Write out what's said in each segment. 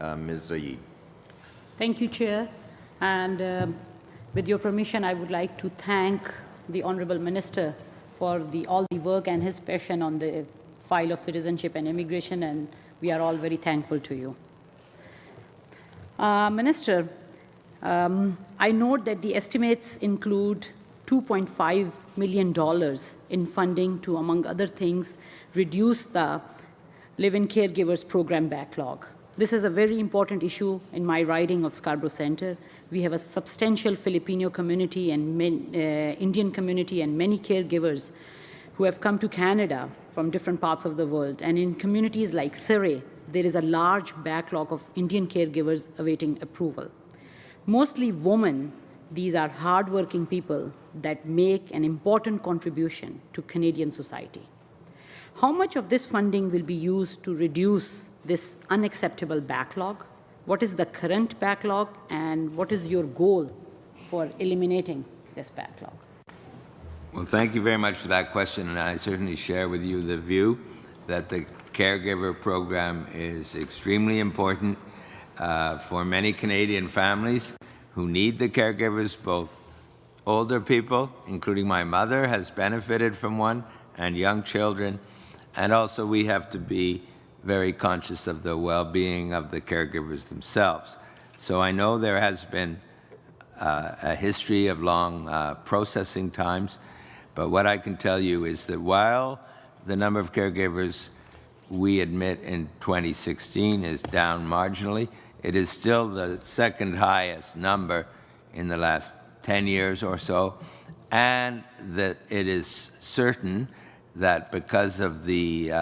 Ms. Zahid. Thank you, Chair. And with your permission, I would like to thank the Honourable Minister for all the work and his passion on the file of citizenship and immigration, and we are all very thankful to you. Minister, I note that the estimates include $2.5 million in funding to, among other things, reduce the live-in caregivers program backlog. This is a very important issue in my riding of Scarborough Centre. We have a substantial Filipino community and Indian community and many caregivers who have come to Canada from different parts of the world. And in communities like Surrey, there is a large backlog of Indian caregivers awaiting approval. Mostly women, these are hardworking people that make an important contribution to Canadian society. How much of this funding will be used to reduce this unacceptable backlog? What is the current backlog, and what is your goal for eliminating this backlog? Well, thank you very much for that question, and I certainly share with you the view that the caregiver program is extremely important for many Canadian families who need the caregivers. Both older people, including my mother, has benefited from one, and young children. And also we have to be very conscious of the well-being of the caregivers themselves. So I know there has been a history of long processing times, but what I can tell you is that while the number of caregivers we admit in 2016 is down marginally, it is still the second highest number in the last 10 years or so, and that it is certain that because of the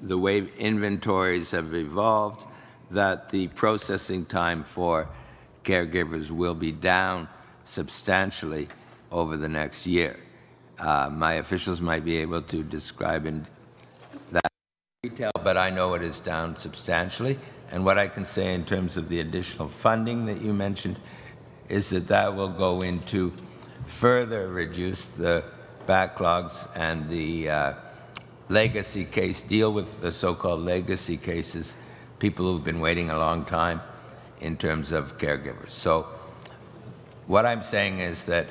way inventories have evolved, that the processing time for caregivers will be down substantially over the next year. My officials might be able to describe in that detail, but I know it is down substantially. And what I can say in terms of the additional funding that you mentioned is that that will go into further reduce the backlogs and the legacy case, deal with the so-called legacy cases, people who've been waiting a long time in terms of caregivers. So what I'm saying is that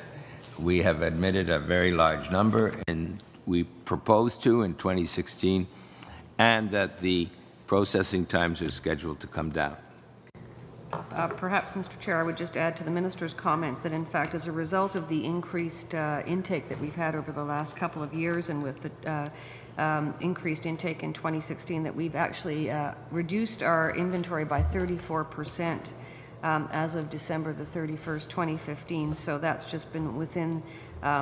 we have admitted a very large number, and we proposed to in 2016, and that the processing times are scheduled to come down. Perhaps, Mr. Chair, I would just add to the Minister's comments that, in fact, as a result of the increased intake that we've had over the last couple of years, and with the increased intake in 2016, that we've actually reduced our inventory by 34% as of December the 31st, 2015. So that's just been within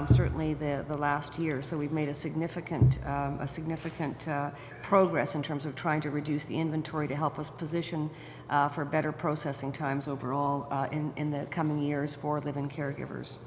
certainly the last year. So we've made a significant progress in terms of trying to reduce the inventory to help us position for better processing times overall in the coming years for live-in caregivers.